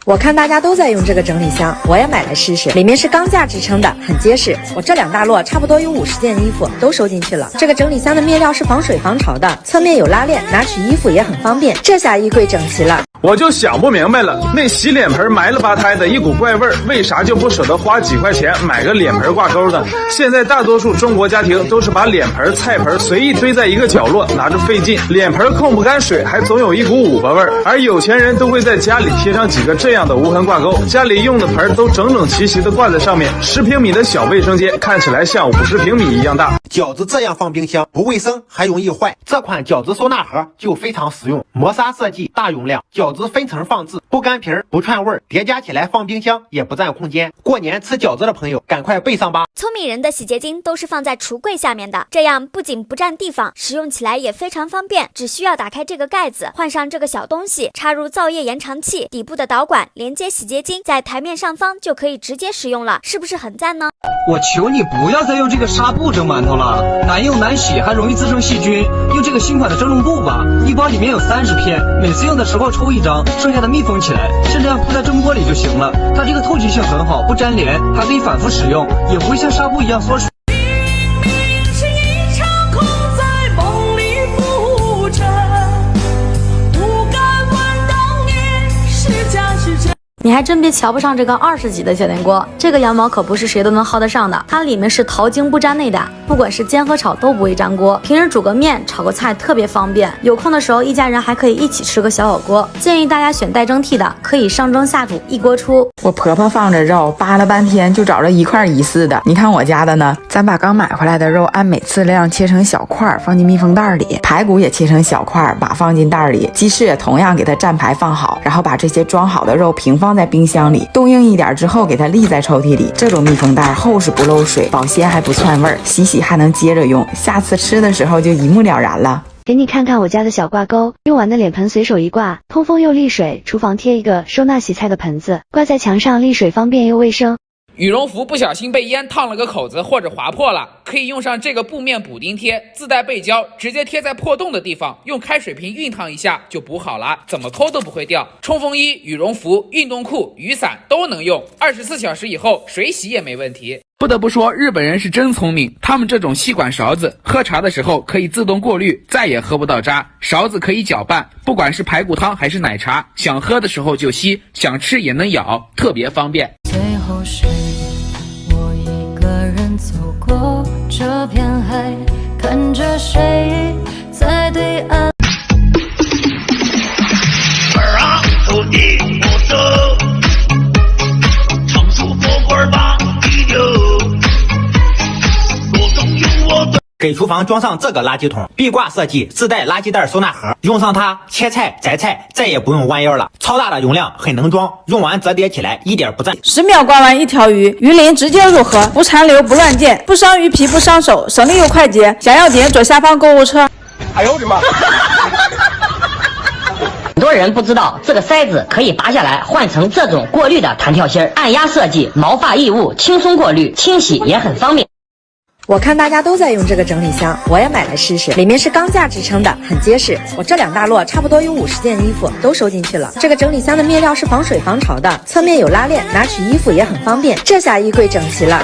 我看大家都在用这个整理箱，我也买来试试。里面是钢架支撑的，很结实。我这2大摞差不多有50件衣服都收进去了。这个整理箱的面料是防水防潮的，侧面有拉链，拿取衣服也很方便。这下衣柜整齐了。我就想不明白了，那洗脸盆埋了吧胎的一股怪味儿，为啥就不舍得花几块钱买个脸盆挂钩呢？现在大多数中国家庭都是把脸盆、菜盆随意堆在一个角落，拿着费劲。脸盆控不干水，还总有一股五巴味儿。而有钱人都会在家里贴上几个这样的无痕挂钩，家里用的盆都整整齐齐的挂在上面。10平米的小卫生间看起来像50平米一样大。饺子这样放冰箱不卫生，还容易坏。这款饺子收纳盒就非常实用，磨砂设计，大容量，饺子分层放置，不干皮儿，不串味儿，叠加起来放冰箱也不占空间。过年吃饺子的朋友赶快备上吧。聪明人的洗洁精都是放在橱柜下面的，这样不仅不占地方，使用起来也非常方便。只需要打开这个盖子，换上这个小东西，插入皂液延长器，底部的导管连接洗洁精，在台面上方就可以直接使用了，是不是很赞呢？我求你不要再用这个纱布蒸馒头了，难用难洗，还容易滋生细菌。用这个新款的蒸笼布吧，一包里面有30片，每次用的时候抽1张，剩下的密封起来，甚至要铺在蒸锅里就行了。它这个透气性很好，不粘连，还可以反复使用，也不会像纱布一样缩水。你还真别瞧不上这个20几的小电锅，这个羊毛可不是谁都能薅得上的，它里面是淘精不粘内的，不管是煎和炒都不会粘锅，平时煮个面炒个菜特别方便，有空的时候一家人还可以一起吃个小火锅。建议大家选带蒸屉的，可以上蒸下煮一锅出。我婆婆放着肉扒了半天就找着1块1似的，你看我家的呢，咱把刚买回来的肉按每次量切成小块放进密封袋里，排骨也切成小块把放进袋里，鸡翅也同样给它站排放好，然后把这些装好的肉平放在冰箱里，冻硬一点之后给它立在抽屉里。这种密封袋厚实不漏水，保鲜还不窜味儿，洗还能接着用，下次吃的时候就一目了然了。给你看看我家的小挂钩，用完的脸盆随手一挂，通风又沥水。厨房贴一个收纳洗菜的盆子，挂在墙上沥水方便又卫生。羽绒服不小心被烟烫了个口子或者划破了，可以用上这个布面补丁贴，自带背胶，直接贴在破洞的地方，用开水瓶熨烫一下就补好了，怎么抠都不会掉。冲锋衣、羽绒服、运动裤、雨伞都能用，24小时以后水洗也没问题。不得不说，日本人是真聪明，他们这种吸管勺子，喝茶的时候可以自动过滤，再也喝不到渣。勺子可以搅拌，不管是排骨汤还是奶茶，想喝的时候就吸，想吃也能咬，特别方便。最后是我一个人走过这片海，看着谁在对岸。儿啊，走你不走，成熟火锅吧地牛，手中有我的。给厨房装上这个垃圾桶，壁挂设计，自带垃圾袋收纳盒，用上它切菜摘菜再也不用弯腰了。超大的容量，很能装，用完折叠起来一点不占。10秒刮完一条鱼，鱼鳞直接入盒，不残留不乱溅，不伤鱼皮不伤手，省力又快捷。想要点左下方购物车。哎呦我的妈！很多人不知道，这个塞子可以拔下来换成这种过滤的弹跳芯，按压设计，毛发异物轻松过滤，清洗也很方便。我看大家都在用这个整理箱，我也买来试试。里面是钢架支撑的，很结实。我这2大摞差不多有50件衣服都收进去了。这个整理箱的面料是防水防潮的，侧面有拉链，拿取衣服也很方便。这下衣柜整齐了。